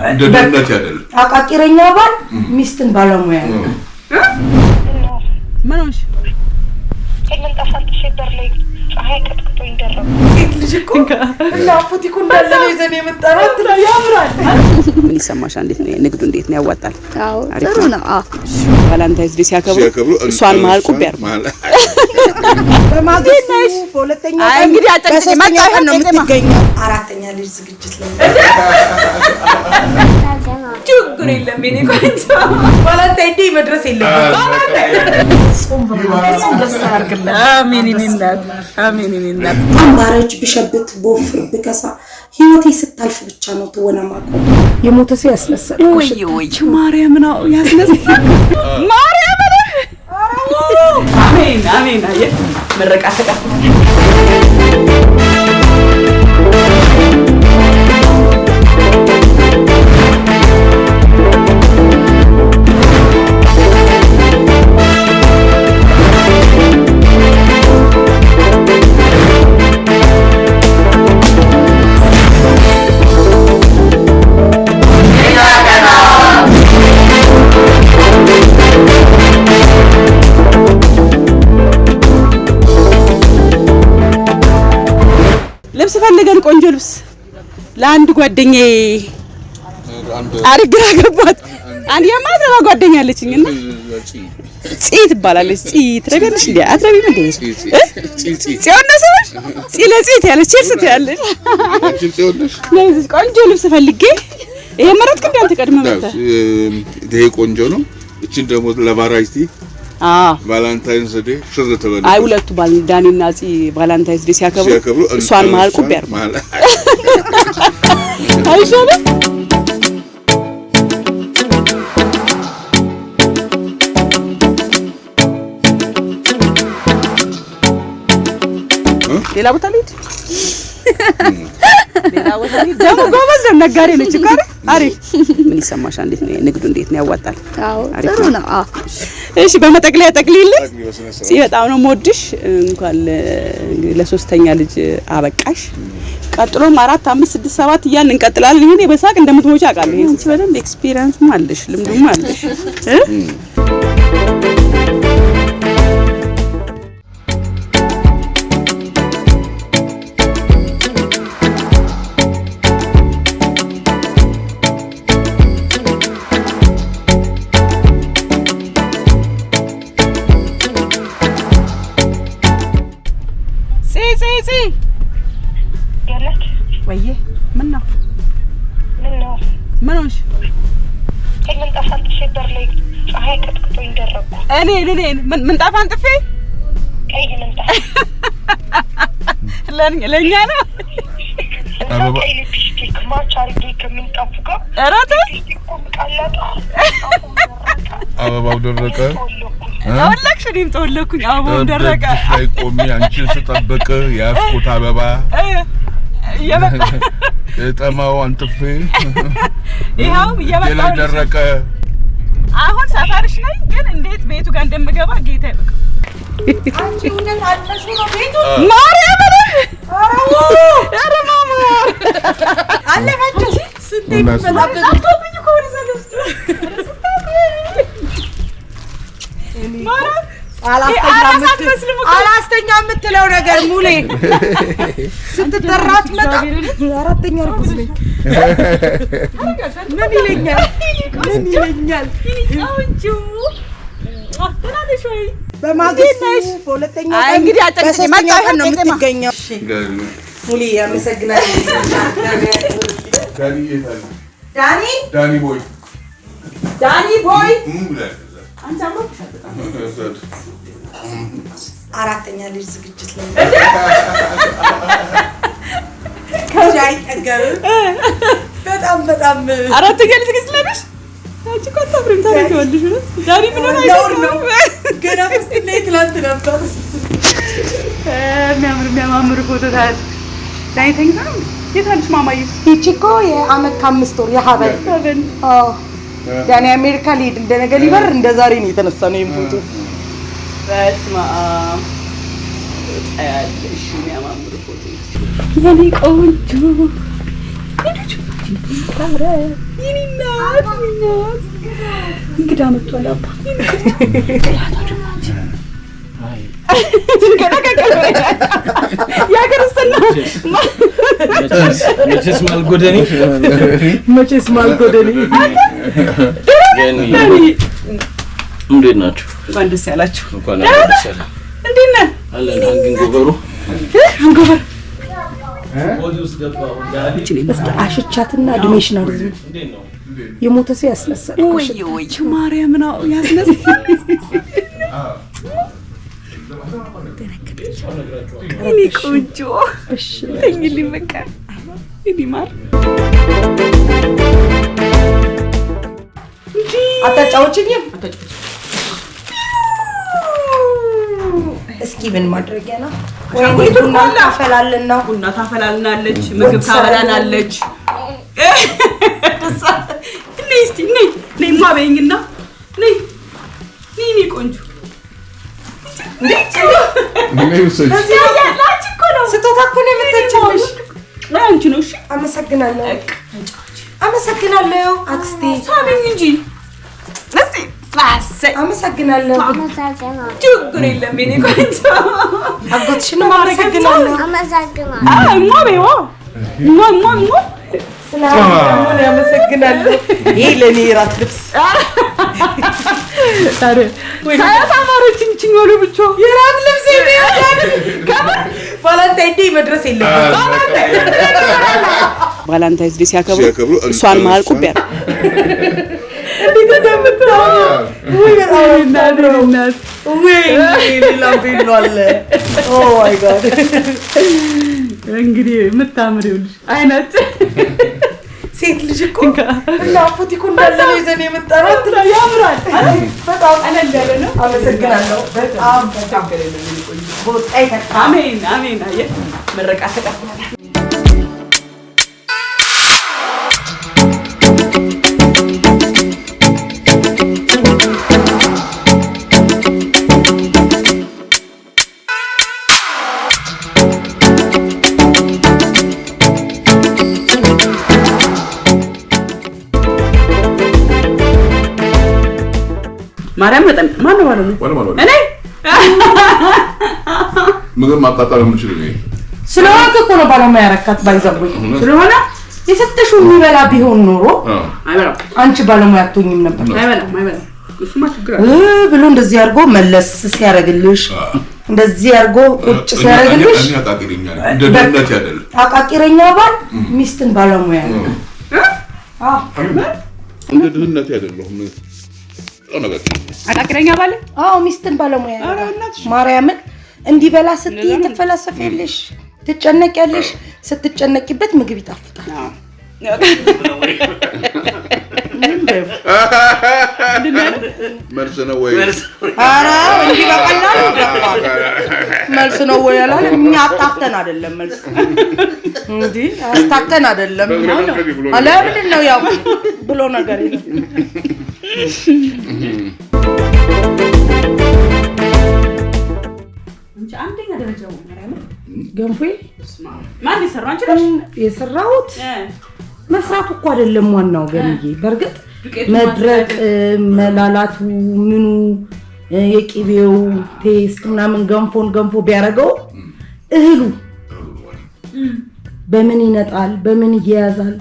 እንደደነት ያደል አቃቂረኛ ባል ሚስትን ባለሙያ ነው ማንሽ ከምን ተፋልተሽ በርላይ ፀሐይ ቀጥቅጦ ይደረብ ልጅ እኮ ላፉት ይኩን እንዳለ ይዘን የመጣው ያምራል ምን ይሰማሽ እንዴት ነው ንግዱ እንዴት ነው ያዋጣል አዎ ጥሩ ነው ቫላንታይንስ ዴይ ሲያከብሩ እሷን ማልቁ ቢያር በማግስቱ በሁለተኛ ቀን እንግዲህ አጨቅጭ መጣህ ነው የምትገኘው አራተኛ ልጅ ዝግጅት ላይ ችግር የለም የኔ ቆንጆ ቫላንታይን ዴይ መድረስ የለበትም ጾም ደስ ያርግልህ አሜን ይነና አምባራጭ ቢሸብት ቦፍር ቢከሳ ህይወቴ ስታልፍ ብቻ ነው ተወናማቆ የሞተ ሰው ያስነሳል ወይ ማርያም ነው ያስነሳል ማርያም አሜን አየ መረቃ ተቀበል ልብስ ፈልገን ቆንጆ ልብስ ለአንድ ጓደኛዬ አርግራ ገባት አንድ የማትረባ ጓደኛ አለችኝና ጺ ትባላለች ጺ ትረቢያለሽ እንዴ አትረቢም እንዴ ጺ ለጺት ያለች ቺርስ ያለች ለዚህ ቆንጆ ልብስ ፈልጌ ይሄ መረጥክ እንዴ አንተ ቀድመህ መጣ ይሄ ቆንጆ ነው እቺን ደግሞ ለቫራይቲ ቫላንታይንስ ዴይ ሽር ተበለ አይ ሁለቱ ባል ዳኒና ጺ ቫላንታይንስ ዴይ ሲያከብሩ እሷን ማልቁ ቢያር አይሻለ ሌላ ቦታ ልሂድ ደግሞ ጎበዝ ነው ነጋዴ ነች እኮ አሪፍ ምን ይሰማሽ እንዴት ነው ንግዱ እንዴት ነው ያዋጣል አዎ ጥሩ ነው እሺ በመጠቅለያ ጠቅልይልኝ ሲ በጣም ነው ሞድሽ እንኳን ለሶስተኛ ልጅ አበቃሽ ቀጥሎም 4 5 6 7 እያልን እንቀጥላለን ይሄኔ በሳቅ እንደምትሞጪ አውቃለሁ ይሄን ሲበደም ኤክስፒሪየንስም አለሽ ልምዱም አለሽ ወይዬ ምን ነው ምንሽ ከምን ተፋልተሽ በርላይ ፀሐይ ቀጥቅጦ ይደረብ እኔ ምን ጣፋን ጥፌ ቀይ ምንጣፍ ለኛ ነው ቀይ ሊፕስቲክ ማች አርጌ ከምንጣፉ ጋር እራተ አበባው ደረቀ አወለክሽ እኔም ተወለኩኝ አበባው ደረቀ ላይ ቆሜ አንቺን ስጠብቅ ያስኩት አበባ የጠማው አንጥፌ ይሄው እየመጣው ደረቀ አሁን ሰፈርሽ ነኝ ግን እንዴት ቤቱ ጋር እንደምገባ ጌታ ይበቃ አንቺ እውነት አልፈሽ ነው ቤቱ ማርያም አረ ማማ አለፈች ስንቴ መጣበቅ አጥቶብኝ እኮ ወደ ዘለስቱ ማርያም አላስተኛ የምትለው ነገር ሙሌ ስትጠራት መጣ አራተኛ ርኩስ ነኝ ምን ይለኛል አውንቹ አስተናለሽ ወይ በማግስቱ በሁለተኛ ቀን እንግዲህ አጨቅጭ መጣህ ነው የምትገኘው እሺ ሙሌ ያመሰግናል ዳኒ ቦይ አንተ አምሮብሻል አራተኛ ልጅ ዝግጅት ላይ ከጃይ ተገር በጣም አራተኛ ልጅ ዝግጅት ላይ ነሽ አንቺ እኮ አታፍሪም ታሪካለሽ ዳኒ ምን ነው ገና ፍስት ላይ ትላንት ነበር የሚያማምር ፎቶ ታል ዳኒ ተንካም የታልሽ ማማዬ ይቺ እኮ የአመት ከ5 ወር የሀበል ዳኒ አሜሪካ ሊሄድ እንደነገ ሊበር እንደዛሬ ነው የተነሳነው ይሄን ፎቶ በስማ አያለሽ የሚያማምር ፎቶ የኔ ቆንጆ ታረ ይኒናት እንግዳ መጥቷል አባ ያ ክርስትና መቼስ ማልጎደኒ እንዴት ናችሁ? እንኳን ደስ ያላችሁ። እንኳን ደስ ያላችሁ። እንዴት ነህ? አለን አንጎበሩ አንጎበር ፖሊስ ገባው ዳዲ እስኪ አሽቻትና እድሜሽን አርዝ የሞተ ሰው ያስነሳል ወይ ማርያም ነው ያስነሳል እኔ ቆንጆ እሺ ተኝልኝ በቃ ይዲማር አታጫውችኝም እስኪ ምን ማድረጊያ ነው ወይ ቡና ታፈላልን ነው ቡና ታፈላልናለች ምግብ ታበላናለች እስቲ ነይ ማበኝና ነይ ቆንጆ ስጦታ እኮ ነው የምትችልሽ አንቺ ነው እሺ አመሰግናለሁ አክስቴ ሳበኝ እንጂ እስቲ አመሰግናለሁ ችግር የለም የኔ ቆንጆ አጎትሽን አመሰግናለሁ ማበይዋ ስለአሁን ያመሰግናለሁ ይሄ ለኔ ራት ልብስ ታረ ሳያት አማረችኝ ችኞሉ ብቻ የራት ልብስ ቫለንታይን ዴይ መድረስ የለበትም ቫለንታይን ዴይ ሲያከብሩ እሷን መሀል ቁቢያ እንግዲህ የምታምሪው ልጅ አይነት ሴት ልጅ እኮ እና ፉቲኩ እንዳለ ነው ይዘን የመጣራት ያምራል በጣም አነጋለ ነው አመሰግናለሁ በጣም አሜን አየ መረቃ ተቀበለና ማርያም መጣን ማን ነው ማለት እኔ ምግብ ማጣጣም የምችል ነው ስለሆነ እኮ ነው ባለሙያ ያረካት ባይዘብኝ ስለሆነ የሰጠሽው የሚበላ ቢሆን ኖሮ አይበላም አንቺ ባለሙያ አትሆኝም ነበር አይበላም እሱማ ችግር ብሎ እንደዚህ አድርጎ መለስ ሲያረግልሽ እንደዚህ አድርጎ ቁጭ ሲያረግልሽ እኔ አቃቂረኛ እንደ ደነት ያደለ አቃቂረኛ ባል ሚስትን ባለሙያ እንደ ደነት ያደለሁም አቃቂረኛ ባለ ሚስትን ባለሙያ ማርያምን እንዲበላ ስትይ ትፈላሰፊያለሽ ትጨነቂያለሽ ስትጨነቂበት ምግብ ይጣፍጣል መልስ ነው ወይ ኧረ እንዲህ በቀላሉ መልስ ነው ወይ ያላል እኛ አጣፍተን አይደለም መልስ እንዴ አጣፍተን አይደለም አለምን ነው ያው ብሎ ነገር የለም እንጂ አንደኛ ደረጃው ማርያም ገንፎ ማን ይሰራው አንቺ ነሽ የሰራሁት መስራቱ እኮ አይደለም ዋናው ገንዬ በርግጥ መድረቅ መላላቱ ምኑ የቂቤው ቴስት ምናምን ገንፎ ቢያረጋው እህሉ በምን ይነጣል በምን ይያዛል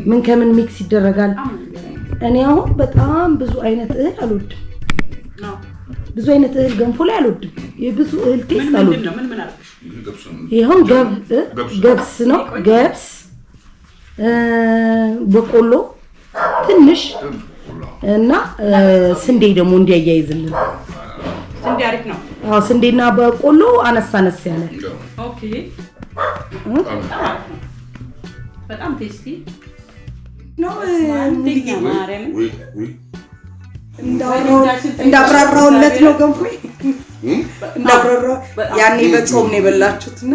ምን ከምን ሚክስ ይደረጋል እኔ አሁን በጣም ብዙ አይነት እህል አልወድም ብዙ አይነት እህል ገንፎ ላይ አልወድም የብዙ እህል ቴስት አልወድም ምን አልኩሽ ይሄን ገብስ ነው ገብስ በቆሎ ትንሽ እና ስንዴ ደግሞ እንዲያያይዝልን ስንዴ አሪፍ ነው ስንዴና በቆሎ አነስ ያለ ኦኬ በጣም ቴስቲ ነው አንደኛ ማርያም እንዳብራራውለት ነው ገንፎ እንዳብራራው ያኔ በጾም ነው የበላችሁትና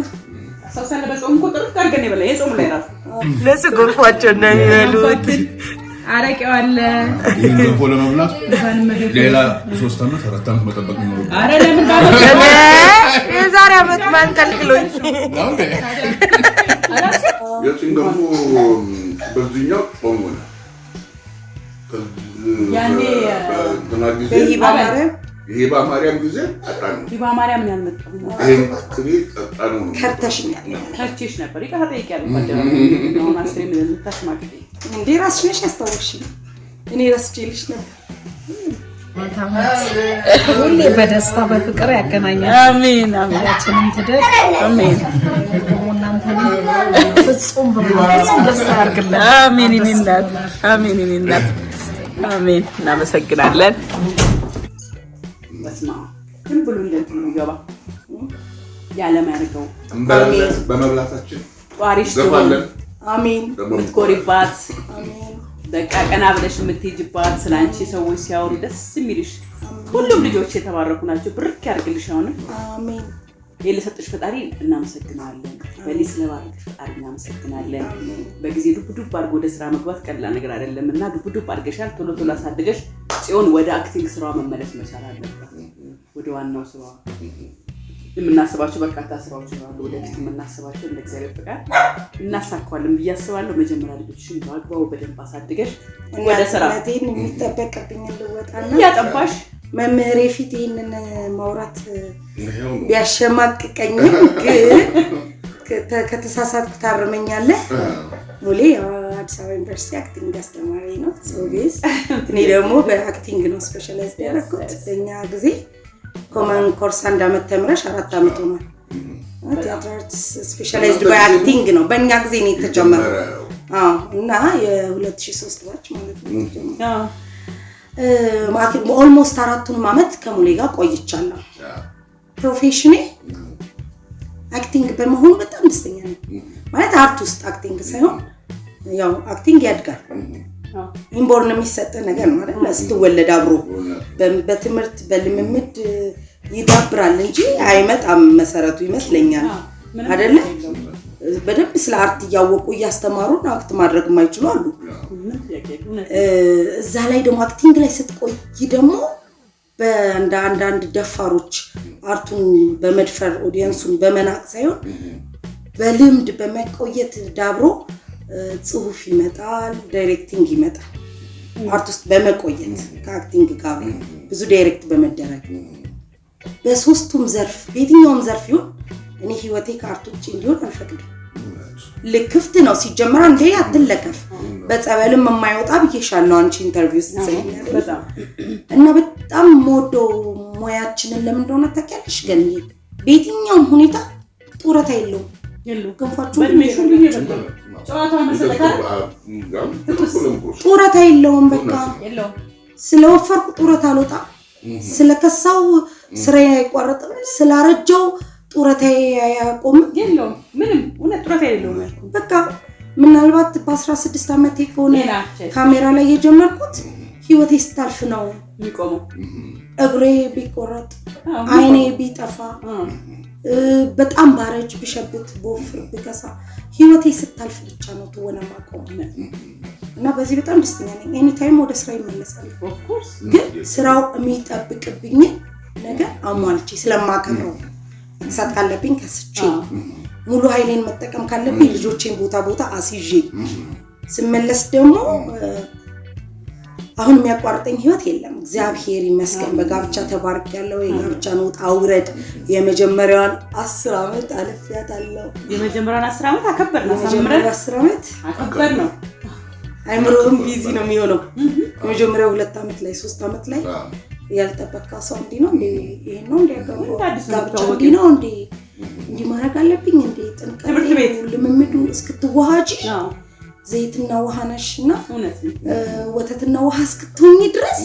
ሰውሰለ በጾም ቁጥር ታርገን ይበላ የጾም ላይ ራስ ለሱ ገንፎአቸው ነው የሚበሉት አረቄው አለ ይሄን ገንፎ ለመብላት ሌላ 3 አመት 4 አመት መጠበቅ ነው አረ ለምን ባለ የዛሬ አመት ማን ከልክሎኝ የጭንገፉ በዚህኛው ጾም ሆነ ያኔ የሂባ ማርያም ጊዜ ጠጣን ነው። ሂባ ማርያም ምን ያልመጣው ይሄን ቅቤ ጠጣን ነው። ከርተሽኛል ከርቼሽ ነበር ይቀር ጠይቂያለሁ። ነው ማስሬ ምን ልታሽማግኝ እንዴ ራስሽ ነሽ ያስታወቅሽኝ። እኔ ረስቼልሽ ነበር። ሁሌ በደስታ በፍቅር ያገናኛል። አሜን አሜን። ሁላችንም ትደግ። አሜን እናንተን ፍጹም ደስታ ያርግልን። አሜን ይንናት አሜን ይንናት አሜን። እናመሰግናለን። በስማ ግን ብሉ እንደዚህ ይገባ ያለማርገው በመብላታችን ጧሪሽ ዘፋለን። አሜን ምትኮሪባት አሜን በቃ ቀና ብለሽ የምትሄጂባት ስላንቺ ሰዎች ሲያወሩ ደስ የሚልሽ ሁሉም ልጆች የተባረኩ ናቸው። ብርክ ያርግልሽ። አሁን አሜን የለሰጥሽ ፈጣሪ እናመሰግናለን። በሊስ ለባረክሽ ፈጣሪ እናመሰግናለን። በጊዜ ዱብ አድርጎ ወደ ስራ መግባት ቀላል ነገር አይደለምና ዱብ አድርገሻል። ቶሎ ቶሎ አሳድገሽ ጽዮን ወደ አክቲንግ ስራዋ መመለስ መቻል አለባት። ወደ ዋናው ስራዋ የምናስባቸው በርካታ ስራዎች አሉ። ወደፊት የምናስባቸው እንደ እግዚአብሔር ፈቃድ እናሳካዋለን ብዬ አስባለሁ። መጀመሪያ ልጆችሽን በአግባቡ በደንብ አሳድገሽ ወደ ስራ እናቴን የሚጠበቅብኝ ልወጣና ያጠባሽ መምህሬ ፊት ይሄንን ማውራት ቢያሸማቅቀኝም ግን ከተሳሳትኩ ታርመኛለህ። ሙሌ አዲስ አበባ ዩኒቨርሲቲ አክቲንግ አስተማሪ ነው። ሶቪስ እኔ ደግሞ በአክቲንግ ነው ስፔሻላይዝ ያደረኩት። በእኛ ጊዜ ኮመን ኮርስ 1 አመት ተምረሽ 4 አመት ሆኗል። ቲያትር አርትስ ስፔሻላይዝድ በአክቲንግ ነው በእኛ ጊዜ ነው የተጀመረው። እና የ2003 ባች ማለት ነው። ኦልሞስት 4 አመት ከሙሌ ጋር ቆይቻለሁ። ፕሮፌሽኔ አክቲንግ በመሆኑ በጣም ደስተኛ ነኝ። ማለት አርት ውስጥ አክቲንግ ሳይሆን ያው አክቲንግ ያድጋል። ኢምቦርን የሚሰጥ ነገር ነው አይደል? ስትወለድ አብሮ በትምህርት በልምምድ ይዳብራል እንጂ አይመጣም መሰረቱ ይመስለኛል አይደለ? በደንብ ስለ አርት እያወቁ እያስተማሩን አክት ማድረግ የማይችሉ አሉ። እዛ ላይ ደግሞ አክቲንግ ላይ ስትቆይ ደግሞ በአንዳንድ ደፋሮች አርቱን በመድፈር ኦዲየንሱን በመናቅ ሳይሆን በልምድ በመቆየት ዳብሮ ጽሁፍ ይመጣል፣ ዳይሬክቲንግ ይመጣል። አርት ውስጥ በመቆየት ከአክቲንግ ጋር ብዙ ዳይሬክት በመደረግ በሶስቱም ዘርፍ በየትኛውም ዘርፍ ይሁን እኔ ህይወቴ ከአርት ውጭ እንዲሆን አልፈቅድም። ልክፍት ነው ሲጀመር እንዴ አትለከፍ በጸበልም የማይወጣ ብዬሻለሁ አንቺ ኢንተርቪው ስትሰጪኝ በጣም እና በጣም ሞዶ ሙያችንን ለምን እንደሆነ ታውቂያለሽ? ግን በየትኛውም ሁኔታ ጡረታ የለውም። ገንፋችሁ ጡረታ የለውም። በቃ ስለወፈርኩ ጡረታ አልወጣም፣ ስለከሳው ስራዬ አይቋረጥም፣ ስላረጀው ጡረታ አያቆምም። የለውም ምንም እውነት ጡረታ የለውም። በቃ ምናልባት በ16 አመቴ ከሆነ ካሜራ ላይ የጀመርኩት ህይወቴ ስታልፍ ነው የሚቆመው። እግሬ ቢቆረጥ አይኔ ቢጠፋ በጣም ባረጅ ብሸብት ቦፍር ብከሳ ህይወቴ ስታልፍ ብቻ ነው ትወና ማቆም እና በዚህ በጣም ደስተኛ ነኝ። ኤኒ ታይም ወደ ስራ ይመለሳል። ኦፍ ኮርስ ግን ስራው የሚጠብቅብኝ ነገር አሟልቼ ስለማከብረው ሰጥ ካለብኝ ከስቼ ሙሉ ኃይሌን መጠቀም ካለብኝ ልጆቼን ቦታ አስይዤ ስመለስ ደግሞ አሁን የሚያቋርጠኝ ህይወት የለም። እግዚአብሔር ይመስገን በጋብቻ ተባርኬያለሁ። የጋብቻን ውጣ ውረድ የመጀመሪያዋን 10 አመት አልፌያታለሁ። የመጀመሪያዋን 10 አመት አከበርና 10 አመት አከበር ነው። አይምሮም ቢዚ ነው የሚሆነው። የመጀመሪያው 2 አመት ላይ 3 አመት ላይ ያልጠበቃ ሰው እንዲህ ነው እንዴ ይሄ ነው እንዴ ጋብቻ እንዲህ ነው እንዴ እንዲህ ማድረግ አለብኝ እንዴ ጥንቃቄ ልምምዱ እስክትዋሃጂ ዘይትና ውሃ ነሽና ወተትና ውሃ እስክትሆኚ ድረስ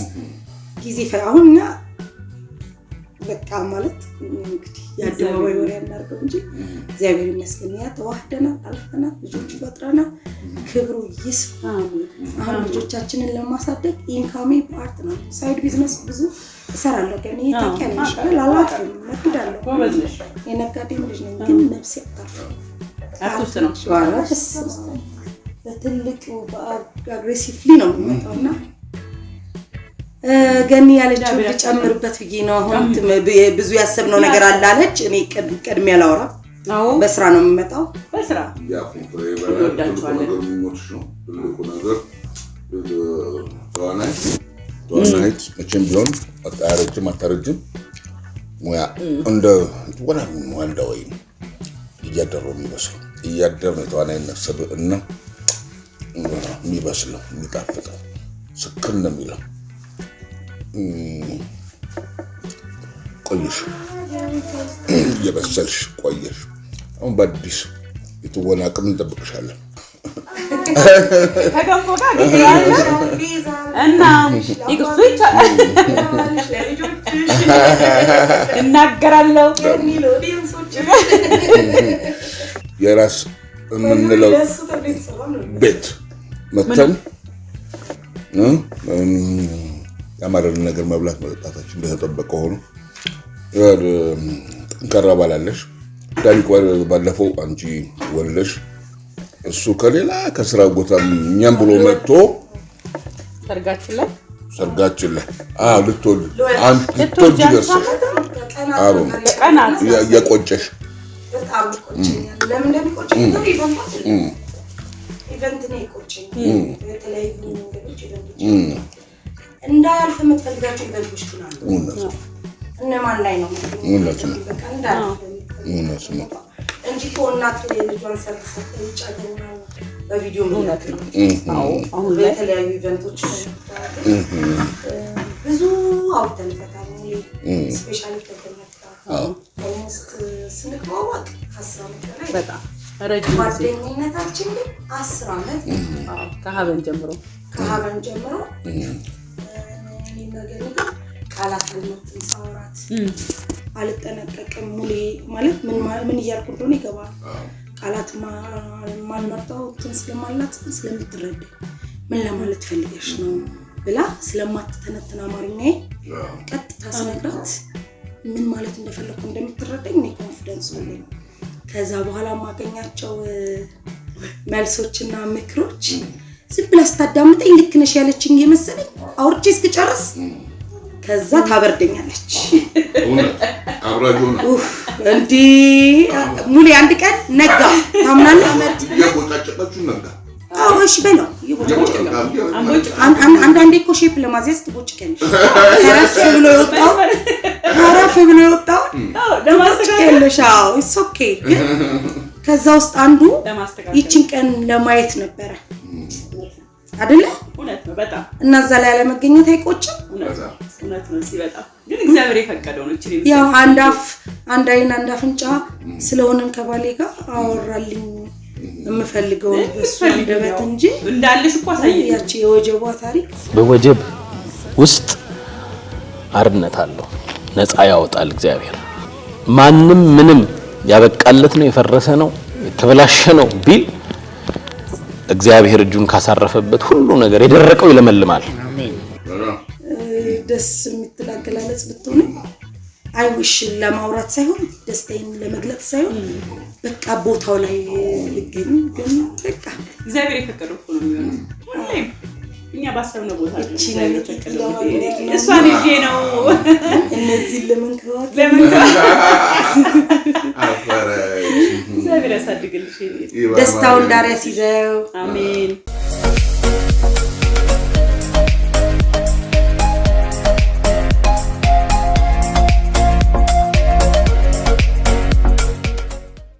ጊዜ አሁንና በቃ ማለት እንግዲህ ያደባባይ ወሬ ያናርገው እንጂ እግዚአብሔር ይመስገን ያ ተዋህደናል፣ አልፈናል፣ ልጆች ፈጥረናል። ክብሩ ይስፋ። አሁን ልጆቻችንን ለማሳደግ ኢንካሜ ፓርት ነው። ሳይድ ቢዝነስ ብዙ እሰራለሁ። ግን ታውቂያለሽ አላላፍም፣ ነግዳለሁ። የነጋዴም ልጅ ነኝ። ግን ነፍሴ አታርፍም። አርቲስት ነው ዋራስ በትልቁ በአግሬሲቭሊ ነው የሚመጣውና ገኒ ያለችው ልጨምርበት ብዬ ነው። አሁን ብዙ ያሰብነው ነገር አላለች። እኔ ቀድሜ አላወራም አዎ በስራ ነው የምመጣው በስራ ያ ፍሬ ወዳችኋለሁ የሚሞትሽ ነው ትልቁ ነገር ተዋናይት መቼም ቢሆን አታረጅም ሙያ እንደ ወንዳ ወይ እያደረው የሚመስለው እያደረ ነው ተዋናይነት ሰብእና የሚበስለው የሚጣፍጠው ስክን ነው የሚለው ቆየሽ የበሰልሽ ቆየሽ አሁን በአዲስ የተወና አቅም እንጠብቅሻለን ከገንፎ ጋር እና ይቅሱ ይቻላል እናገራለሁ የራስ የምንለው ቤት መተን ያማረን ነገር መብላት መጠጣታችን እንደተጠበቀ ሆኖ ጠንካራ ባላለሽ ዳኒቅ ባለፈው አንቺ ወለሽ እሱ ከሌላ ከስራ ቦታ እኛም ብሎ መጥቶ ሰርጋችን ላይ ልትወልድ ደርሰሽ ቀናት የቆጨሽ በጣም ቆጨኛል ለምን እንደሚቆጨኝ ነው ኢቨንት ነው ቆጨኝ የተለያዩ ነገሮች እንዳያልፍ የምትፈልጋቸው ኢቨንቶች ናቸው እነማን ላይ ነው በቃ እንዳያልፍ እንጂ ኮናት ልጇን ሰርተሰጥቻለሁ በቪዲዮ ምክንያት ነው አሁን የተለያዩ ኢቨንቶች ብዙ አውጥተንበታል ስፔሻሊ ተከለከ ኦልሞስት ስንተዋወቅ 10 አመት ላይ በጣም ረጅም ጓደኝነታችን 10 አመት ከሀበን ጀምሮ ነገር ቃላት አልመጥም ሳወራት አልጠነቀቅም ሙሌ ማለት ምን እያልኩ እንደሆነ ይገባል ቃላት ማልመጣው ስለማላት ስለምትረዳ ምን ለማለት ፈልገሽ ነው ብላ ስለማትተነተና አማርኛዬ ቀጥታ ስነግራት ምን ማለት እንደፈለኩ እንደምትረዳኝ ነው ኮንፊደንስ አለኝ ከዛ በኋላ ማገኛቸው መልሶችና ምክሮች ዝም ብላ ስታዳምጠኝ ልክ ነሽ ያለችኝ የመሰለኝ አውርቼ እስክጨርስ ከዛ ታበርደኛለች አብራጆና እንዴ ሙሌ አንድ ቀን ነጋ ታምናለህ የቦጫጨቀችሁ ነጋ እሺ በለው አንዳንዴ እኮ ሼፕ ለማዘዝ ትቦጭቀልሽ ተረፍ ብሎ የወጣው ለማስተካከልሽ ኢትስ ኦኬ ከዛ ውስጥ አንዱ ይችን ቀን ለማየት ነበረ አይደለ እውነት ነው በጣም እና እዛ ላይ ያለመገኘት አይቆጭም እውነት ነው ሲበጣም ግን እግዚአብሔር የፈቀደው ነው እቺ ያው አንድ አይን አንድ አፍንጫ ስለሆነን ከባሌ ጋር አወራልኝ የምፈልገው በሱ እንደበት እንጂ እንዳልሽ እኮ አሳየኝ ያቺ የወጀቧ ታሪክ በወጀብ ውስጥ አርነት አለው ነፃ ያወጣል እግዚአብሔር ማንም ምንም ያበቃለት ነው የፈረሰ ነው የተበላሸ ነው ቢል እግዚአብሔር እጁን ካሳረፈበት ሁሉ ነገር የደረቀው ይለመልማል አሜን ደስ የምትላገላለጽ ብትሆን አይውሽ ለማውራት ሳይሆን ደስታዬን ለመግለጽ ሳይሆን በቃ ቦታው ላይ ልገኝ ግን በቃ እግዚአብሔር የፈቀደው ሁሉ ነው ሁሌም እኛ ባሰብነው ቦታ እቺ ነው የተቀደው እሷን ይዤ ነው እነዚህ ለምንከዋት እግዚአብሔር ያሳድግልሽ ደስታውን ዳር ያስይዘው አሜን